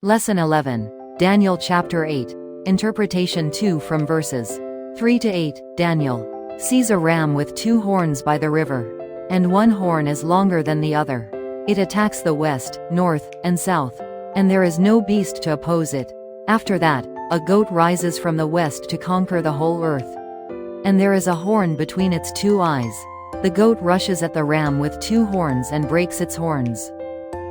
Lesson 11. Daniel chapter 8. Interpretation 2 from verses 3 to 8. Daniel sees a ram with 2 horns by the river, and one horn is longer than the other. It attacks the west, north, and south, and there is no beast to oppose it. After that, a goat rises from the west to conquer the whole earth. And there is a horn between its 2 eyes. The goat rushes at the ram with 2 horns and breaks its horns.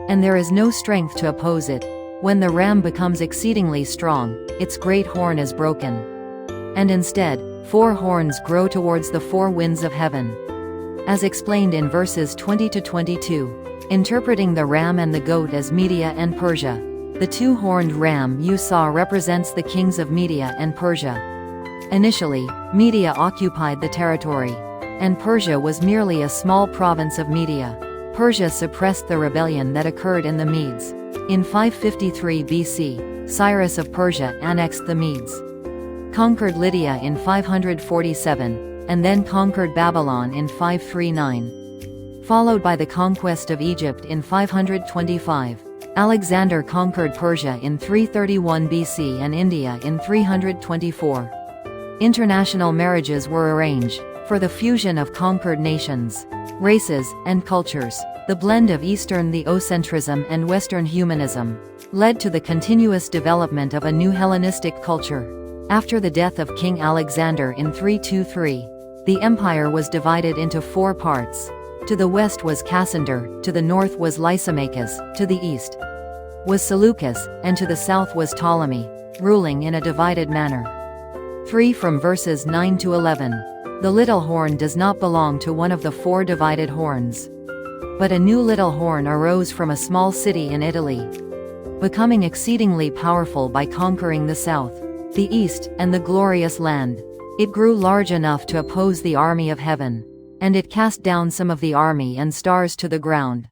And there is no strength to oppose it. When the ram becomes exceedingly strong, its great horn is broken. And instead, 4 horns grow towards the 4 winds of heaven. As explained in verses 20 to 22. Interpreting the ram and the goat as Media and Persia. The 2-horned ram you saw represents the kings of Media and Persia. Initially, Media occupied the territory, and Persia was merely a small province of Media. Persia suppressed the rebellion that occurred in the Medes. In 553 BC, Cyrus of Persia annexed the Medes, conquered Lydia in 547, and then conquered Babylon in 539. Followed by the conquest of Egypt in 525. Alexander conquered Persia in 331 BC and India in 324. International marriages were arranged for the fusion of conquered nations, races, and cultures. The blend of Eastern theocentrism and Western humanism led to the continuous development of a new Hellenistic culture. After the death of King Alexander in 323, the empire was divided into 4 parts. To the west was Cassander, to the north was Lysimachus, to the east was Seleucus, and to the south was Ptolemy, ruling in a divided manner. 3 from verses 9 to 11. The little horn does not belong to one of the 4 divided horns. But a new little horn arose from a small city in Italy, becoming exceedingly powerful by conquering the south, the east, and the glorious land. It grew large enough to oppose the army of heaven, and it cast down some of the army and stars to the ground,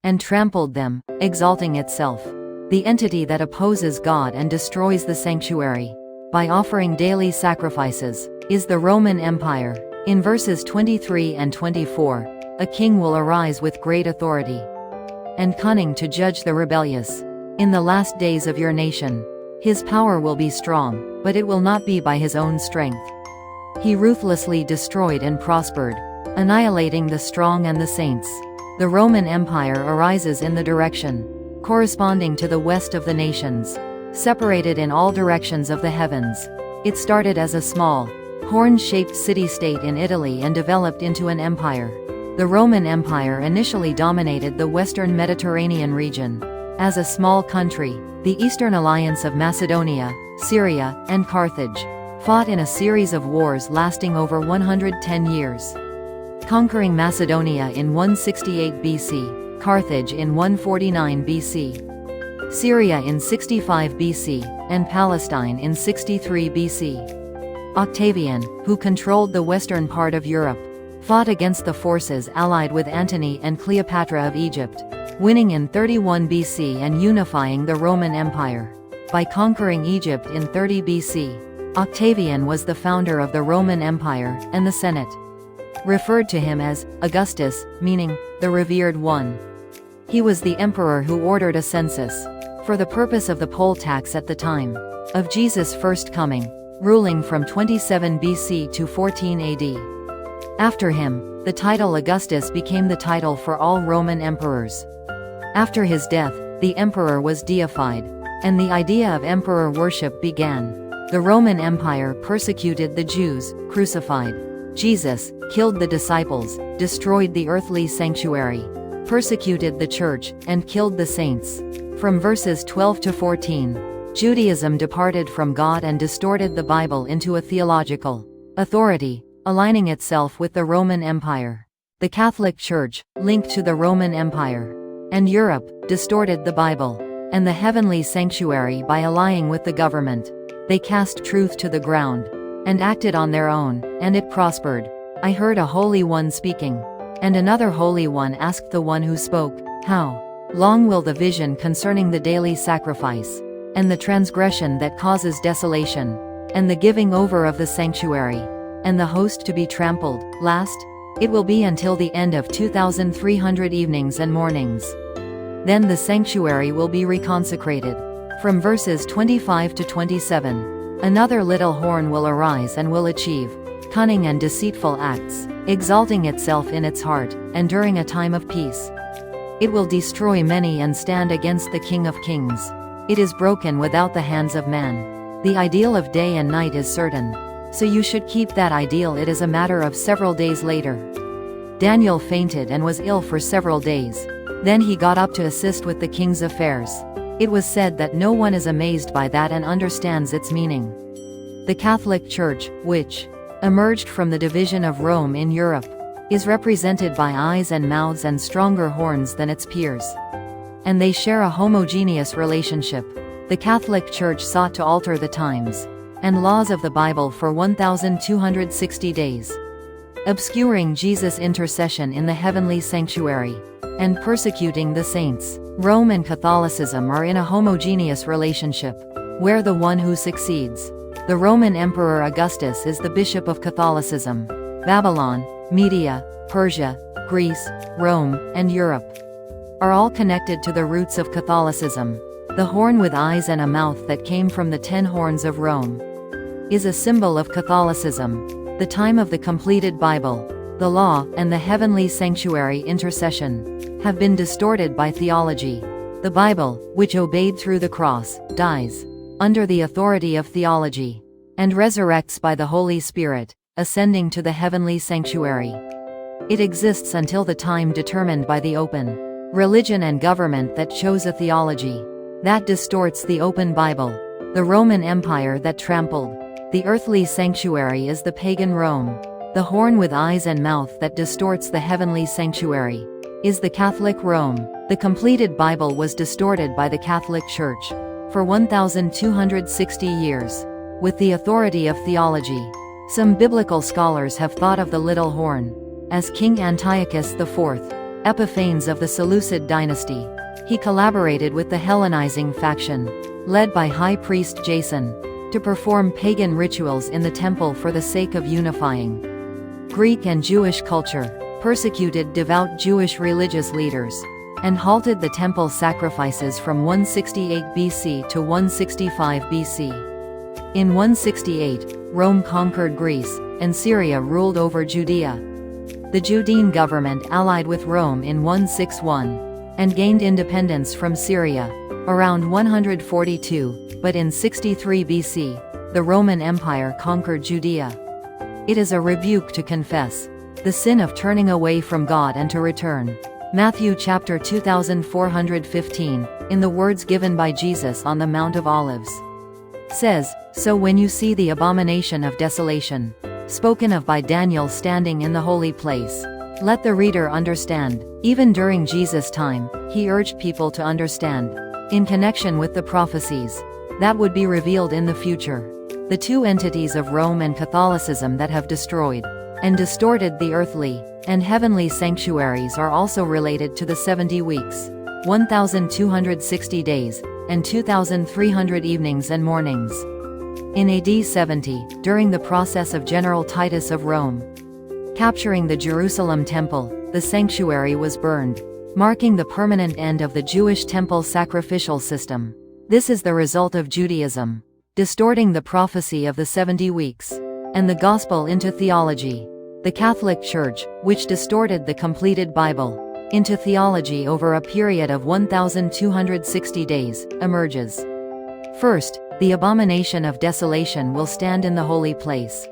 and trampled them, exalting itself, the entity that opposes God and destroys the sanctuary, by offering daily sacrifices, is the Roman Empire. In verses 23 and 24, a king will arise with great authority and cunning to judge the rebellious. In the last days of your nation, his power will be strong, but it will not be by his own strength. He ruthlessly destroyed and prospered, annihilating the strong and the saints. The Roman Empire arises in the direction corresponding to the west of the nations, separated in all directions of the heavens. It started as a small, horn-shaped city-state in Italy and developed into an empire. The Roman Empire initially dominated the western Mediterranean region. As a small country, the Eastern Alliance of Macedonia, Syria, and Carthage fought in a series of wars lasting over 110 years. Conquering Macedonia in 168 BC, Carthage in 149 BC, Syria in 65 BC, and Palestine in 63 BC. Octavian, who controlled the western part of Europe, fought against the forces allied with Antony and Cleopatra of Egypt, winning in 31 BC and unifying the Roman Empire. By conquering Egypt in 30 BC, Octavian was the founder of the Roman Empire, and the Senate referred to him as Augustus, meaning the revered one. He was the emperor who ordered a census for the purpose of the poll tax at the time of Jesus' first coming, ruling from 27 BC to 14 AD. After him, the title Augustus became the title for all Roman emperors. After his death, the emperor was deified, and the idea of emperor worship began. The Roman Empire persecuted the Jews, crucified Jesus, killed the disciples, destroyed the earthly sanctuary, persecuted the church, and killed the saints. From verses 12 to 14, Judaism departed from God and distorted the Bible into a theological authority, aligning itself with the Roman Empire. The Catholic Church, linked to the Roman Empire, and Europe, distorted the Bible and the heavenly sanctuary by allying with the government. They cast truth to the ground and acted on their own, and it prospered. I heard a Holy One speaking, and another Holy One asked the one who spoke, "How long will the vision concerning the daily sacrifice, and the transgression that causes desolation, and the giving over of the sanctuary, and the host to be trampled, last? It will be until the end of 2,300 evenings and mornings. Then the sanctuary will be reconsecrated, From verses 25 to 27. Another little horn will arise and will achieve cunning and deceitful acts, exalting itself in its heart, and during a time of peace. It will destroy many and stand against the King of Kings. It is broken without the hands of man. The ideal of day and night is certain. So you should keep that ideal. It is a matter of several days later. Daniel fainted and was ill for several days. Then he got up to assist with the king's affairs. It was said that no one is amazed by that and understands its meaning. The Catholic Church, which emerged from the division of Rome in Europe, is represented by eyes and mouths and stronger horns than its peers. And they share a homogeneous relationship. The Catholic Church sought to alter the times and laws of the Bible for 1,260 days, obscuring Jesus' intercession in the heavenly sanctuary, and persecuting the saints. Rome and Catholicism are in a homogeneous relationship, where the one who succeeds, the Roman Emperor Augustus, is the bishop of Catholicism. Babylon, Media, Persia, Greece, Rome, and Europe are all connected to the roots of Catholicism. The horn with eyes and a mouth that came from the 10 horns of Rome is a symbol of Catholicism. The time of the completed Bible, the law, and the heavenly sanctuary intercession have been distorted by theology. The Bible, which obeyed through the cross, dies under the authority of theology, and resurrects by the Holy Spirit, ascending to the heavenly sanctuary. It exists until the time determined by the open religion and government that chose a theology that distorts the open Bible. The Roman Empire that trampled the earthly sanctuary is the pagan Rome. The horn with eyes and mouth that distorts the heavenly sanctuary is the Catholic Rome. The completed Bible was distorted by the Catholic Church for 1,260 years, with the authority of theology. Some biblical scholars have thought of the little horn as King Antiochus IV, Epiphanes of the Seleucid dynasty. He collaborated with the Hellenizing faction, led by High Priest Jason, to perform pagan rituals in the temple for the sake of unifying Greek and Jewish culture, persecuted devout Jewish religious leaders, and halted the temple sacrifices from 168 BC to 165 BC. In 168, Rome conquered Greece, and Syria ruled over Judea. The Judean government allied with Rome in 161, and gained independence from Syria around 142, but in 63 BC, the Roman Empire conquered Judea. It is a rebuke to confess the sin of turning away from God and to return. Matthew chapter 2415, in the words given by Jesus on the Mount of Olives, says, "So when you see the abomination of desolation, spoken of by Daniel standing in the holy place, let the reader understand." Even during Jesus' time, he urged people to understand, in connection with the prophecies that would be revealed in the future. The two entities of Rome and Catholicism that have destroyed and distorted the earthly and heavenly sanctuaries are also related to the 70 weeks, 1,260 days, and 2,300 evenings and mornings. In AD 70, during the process of General Titus of Rome capturing the Jerusalem temple, the sanctuary was burned, marking the permanent end of the Jewish temple sacrificial system. This is the result of Judaism distorting the prophecy of the 70 weeks and the gospel into theology. The Catholic Church, which distorted the completed Bible into theology over a period of 1,260 days, emerges. First, the abomination of desolation will stand in the holy place.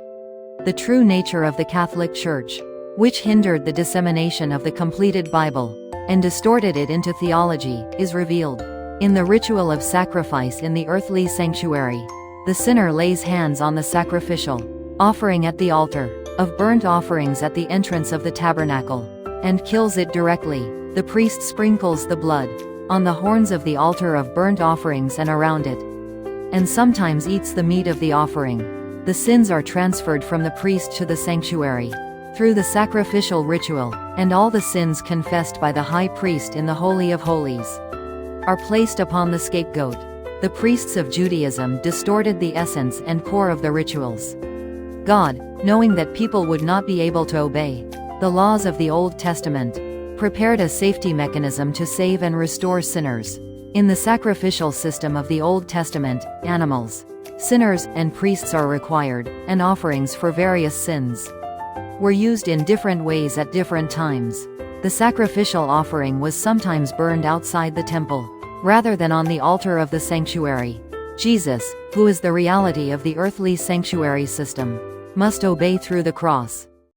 The true nature of the Catholic Church, which hindered the dissemination of the completed Bible and distorted it into theology, is revealed. In the ritual of sacrifice in the earthly sanctuary, the sinner lays hands on the sacrificial offering at the altar of burnt offerings at the entrance of the tabernacle, and kills it directly. The priest sprinkles the blood on the horns of the altar of burnt offerings and around it, and sometimes eats the meat of the offering. The sins are transferred from the priest to the sanctuary through the sacrificial ritual, and all the sins confessed by the high priest in the Holy of Holies are placed upon the scapegoat. The priests of Judaism distorted the essence and core of the rituals. God, knowing that people would not be able to obey the laws of the Old Testament, prepared a safety mechanism to save and restore sinners In the sacrificial system of the Old Testament, animals, sinners, and priests are required, and offerings for various sins were used in different ways at different times. The sacrificial offering was sometimes burned outside the temple, rather than on the altar of the sanctuary. Jesus, who is the reality of the earthly sanctuary system, must obey through the cross.